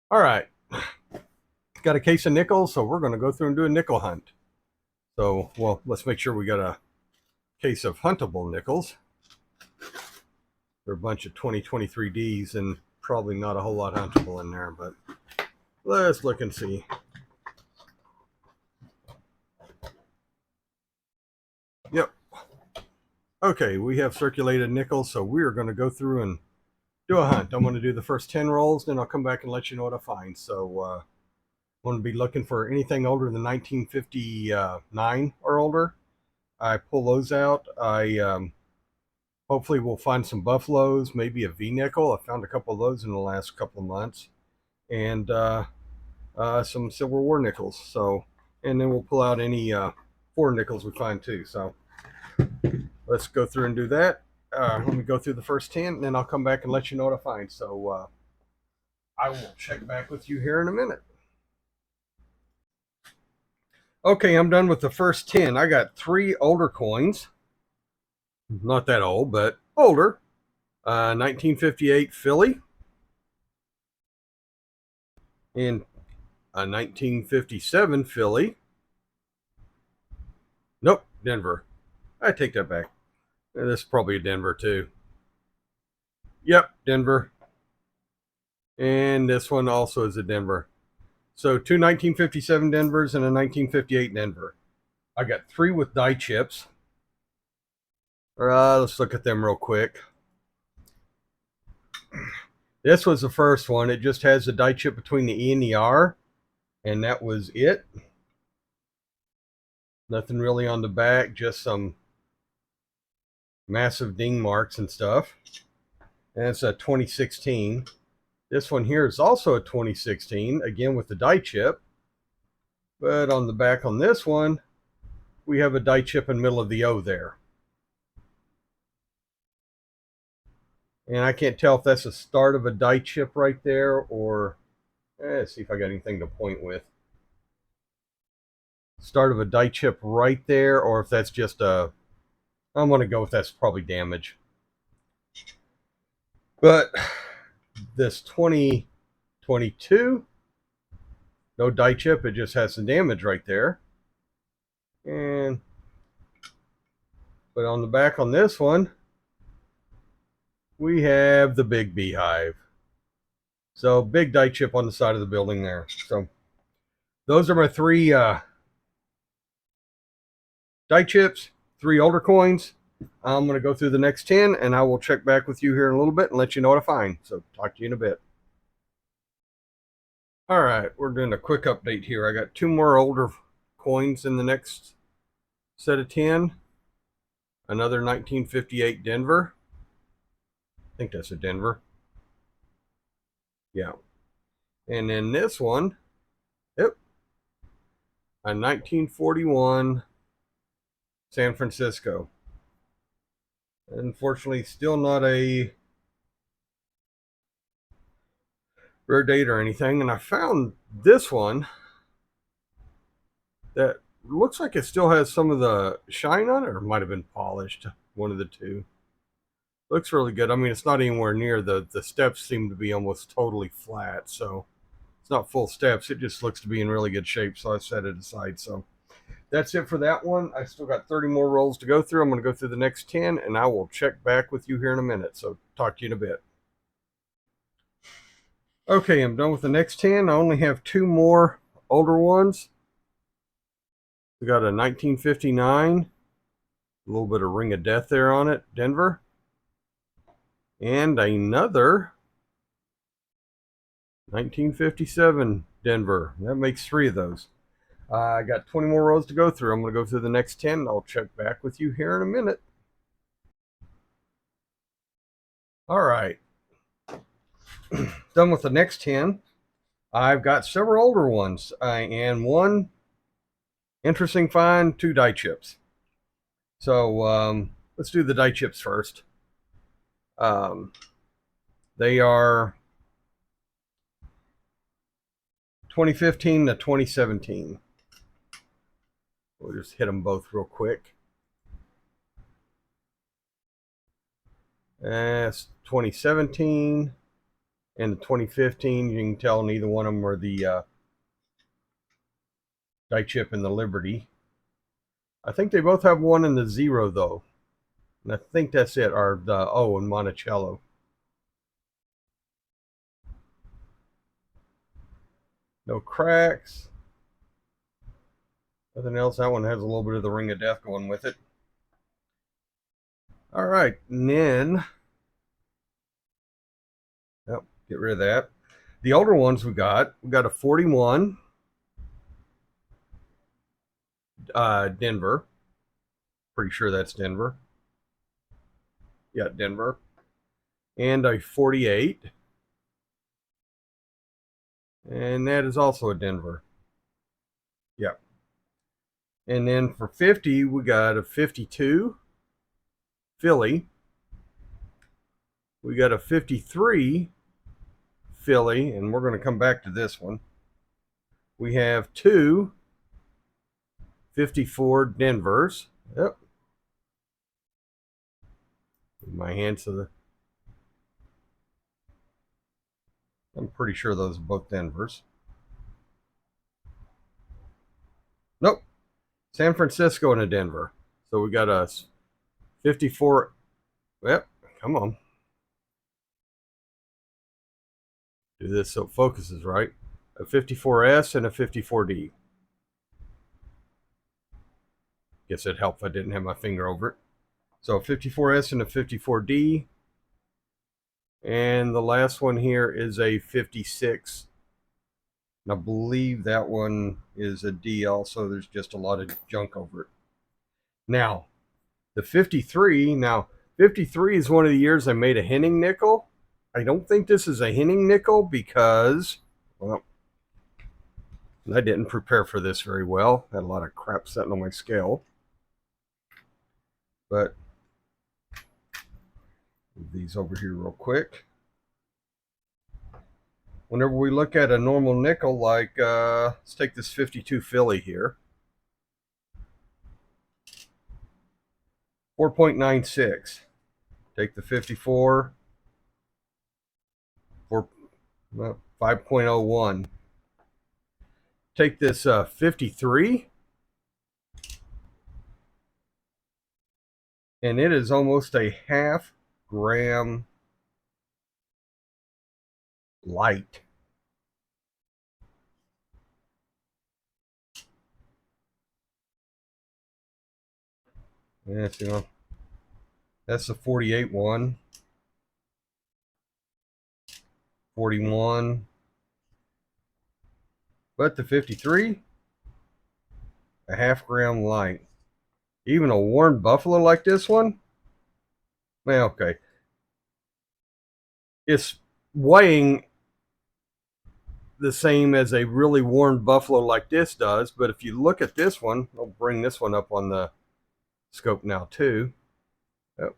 All right, got a case of nickels, so we're going to go through and do a nickel hunt. So, well, let's make sure we got a case of huntable nickels. There are a bunch of 2023Ds and probably not a whole lot huntable in there, but let's look and see. Yep. Okay, we have circulated nickels, so we're going to go through and do a hunt. I'm going to do the first 10 rolls, then I'll come back and let you know what I find. So, I'm going to be looking for anything older than 1959 or older. I pull those out. I hopefully we'll find some buffaloes, maybe a V nickel. I found a couple of those in the last couple of months, and some Civil War nickels. So, and then we'll pull out any four nickels we find too. So let's go through and do that. Let me go through the first 10, and then I'll come back and let you know what I find. So I will check back with you here in a minute. Okay, I'm done with the first 10. I got 3 older coins. Not that old, but older. 1958 Philly and a 1957 Philly. Nope, Denver. I take that back. This is probably a Denver too. Yep, Denver. And this one also is a Denver. So two 1957 Denvers and a 1958 Denver. I got 3 with die chips. Let's look at them real quick. This was the first one. It just has a die chip between the E and the R, and that was it. Nothing really on the back, just some massive ding marks and stuff. And it's a 2016. This one here is also a 2016, again with the die chip. But on the back on this one, we have a die chip in the middle of the O there. And I can't tell if that's the start of a die chip right there or, let's see if I got anything to point with. Start of a die chip right there, or if that's just a, I'm going to go with that's probably damage. But this 2022, no die chip, it just has some damage right there. And but on the back on this one, we have the big beehive. So big die chip on the side of the building there. So those are my 3 die chips, 3 older coins. I'm going to go through the next 10 and I will check back with you here in a little bit and let you know what I find. So talk to you in a bit. All right, we're doing a quick update here. I got 2 more older coins in the next set of 10. Another 1958 Denver. I think that's a Denver. Yeah. And then this one, yep, a 1941 San Francisco. Unfortunately, still not a rare date or anything. And I found this one that looks like it still has some of the shine on it, or it might have been polished. One of the two. Looks really good. I mean, it's not anywhere near the steps seem to be almost totally flat. So it's not full steps. It just looks to be in really good shape. So I set it aside. So that's it for that one. I still got 30 more rolls to go through. I'm going to go through the next 10 and I will check back with you here in a minute. So talk to you in a bit. Okay, I'm done with the next 10. I only have 2 more older ones. We got a 1959, a little bit of Ring of Death there on it, Denver. And another 1957 Denver. That makes 3 of those. I got 20 more rows to go through. I'm going to go through the next 10 and I'll check back with you here in a minute. All right. Done with the next 10. I've got several older ones and one interesting find, 2 die chips. So let's do the die chips first. They are 2015 to 2017. We'll just hit them both real quick. That's 2017 And the 2015, you can tell neither one of them are the die chip and the Liberty. I think they both have one in the 0 though. And I think that's it, or the O in Monticello. No cracks. Nothing else. That one has a little bit of the Ring of Death going with it. All right, and then, yep, get rid of that. The older ones we got a 41 Denver. Pretty sure that's Denver. Yeah, Denver. And a 48. And that is also a Denver. Yep. And then for 50, we got a 52 Philly. We got a 53 Philly, and we're going to come back to this one. We have two 54 Denvers. Yep. My hands to the. I'm pretty sure those are both Denvers. Nope. San Francisco and a Denver. So we got a 54. Yep. Come on. Do this so it focuses right. A 54S and a 54D. Guess it helped if I didn't have my finger over it. So 54S and a 54D. And the last one here is a 56. And I believe that one is a D also. There's just a lot of junk over it. Now, the 53. Now, 53 is one of the years I made a Henning nickel. I don't think this is a Henning nickel because, well, I didn't prepare for this very well. Had a lot of crap sitting on my scale. But move these over here real quick. Whenever we look at a normal nickel, like let's take this 52 Philly here. 4.96. Take the 54. 5.01. Take this 53. And it is almost a half gram light. Yeah, you know, that's the 48 one. 41. But the 53, a half gram light. Even a worn buffalo like this one, well, okay. It's weighing the same as a really worn buffalo like this does, but if you look at this one, I'll bring this one up on the scope now too. Oh.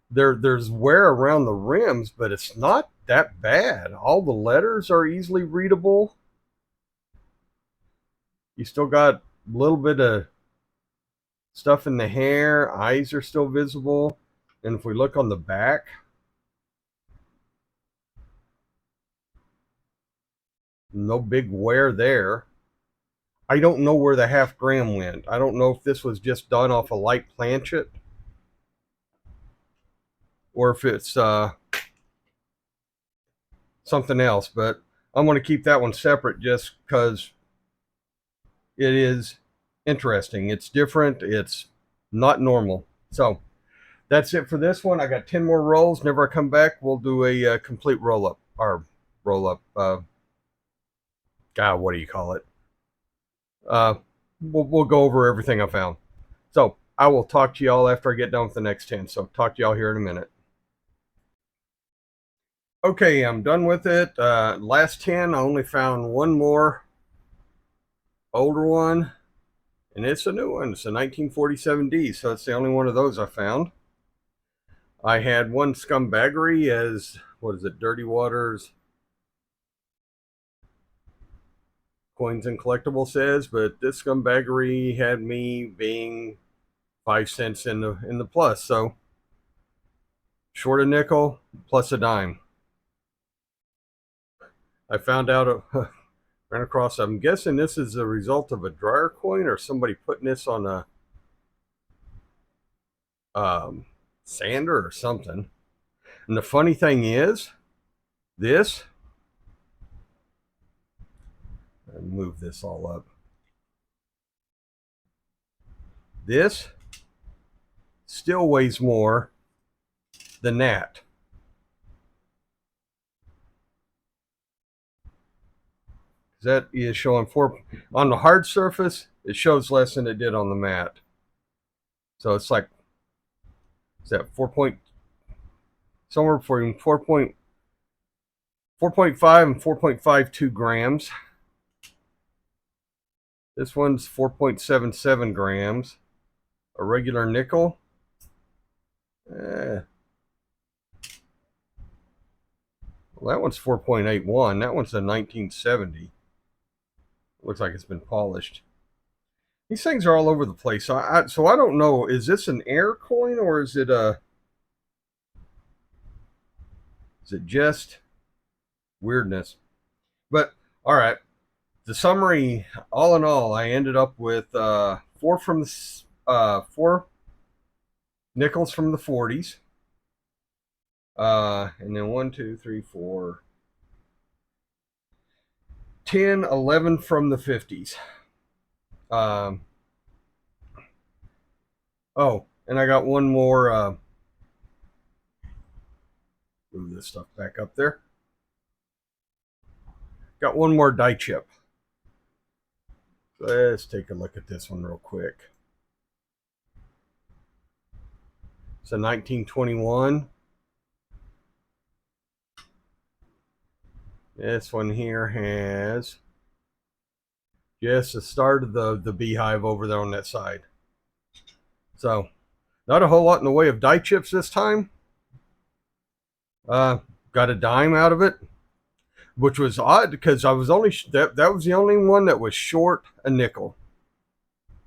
There's wear around the rims, but it's not that bad. All the letters are easily readable. You still got a little bit of stuff in the hair. Eyes are still visible. And if we look on the back, no big wear there. I don't know where the half gram went. I don't know if this was just done off a light planchet or if it's something else, but I'm going to keep that one separate just because it is interesting. It's different. It's not normal. So that's it for this one. I got 10 more rolls. Whenever I come back, we'll do a complete roll up. Or roll up. God, what do you call it? We'll go over everything I found. So I will talk to y'all after I get done with the next 10. So talk to y'all here in a minute. Okay, I'm done with it. Last 10, I only found one more older one, and it's a new one. It's a 1947D, so it's the only one of those I found. I had one scumbaggery as, what is it, Dirty Waters Coins and Collectible says, but this scumbaggery had me being 5 cents in the plus. So short a nickel plus a dime. I found out, ran across, I'm guessing this is a result of a dryer coin or somebody putting this on a sander or something. And the funny thing is, this, move this all up. This still weighs more than that. That is showing 4 on the hard surface. It shows less than it did on the mat. So it's like, is that 4 point, somewhere between 4.5 and 4.52 grams. This one's 4.77 grams. A regular nickel. Well, that one's 4.81. That one's a 1970. Looks like it's been polished. These things are all over the place. So I don't know. Is this an air coin or is it just weirdness? But all right. The summary, all in all, I ended up with 4 nickels from the 40s. And then 1, 2, 3, 4, 10, 11 from the 50s. Oh, and I got one more. Move this stuff back up there. Got one more die chip. Let's take a look at this one real quick. It's a 1921. This one here has just the start of the beehive over there on that side. So, not a whole lot in the way of die chips this time. Got a dime out of it, which was odd because I was only that was the only one that was short a nickel,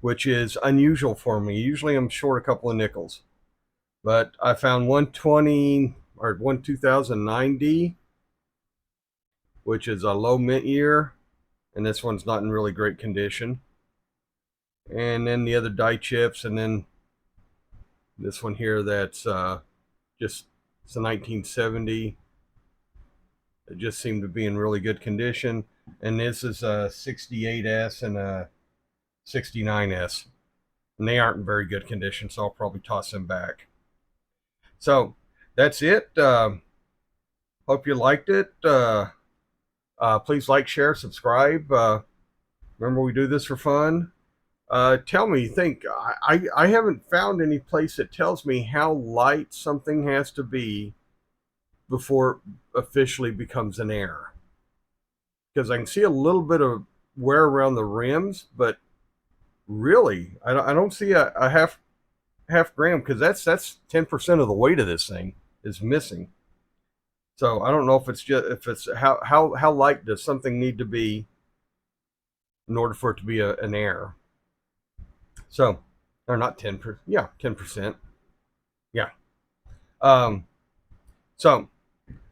which is unusual for me. Usually I'm short a couple of nickels, but I found 120 or 2009D, which is a low mint year, and this one's not in really great condition. And then the other die chips, and then this one here that's just, it's a 1970. It just seemed to be in really good condition. And this is a 68S and a 69S. And they aren't in very good condition, so I'll probably toss them back. So that's it. Hope you liked it. Please like, share, subscribe. Remember, we do this for fun. Tell me, I haven't found any place that tells me how light something has to be before it officially becomes an air. Because I can see a little bit of wear around the rims, but really, I don't see a half gram, because that's 10% of the weight of this thing is missing. So I don't know if it's how light does something need to be in order for it to be an air. So, or not 10%, yeah, 10%, yeah. So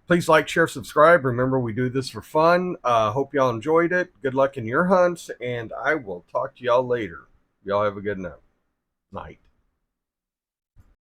please like, share, subscribe. Remember, we do this for fun. Hope y'all enjoyed it. Good luck in your hunts, and I will talk to y'all later. Y'all have a good night.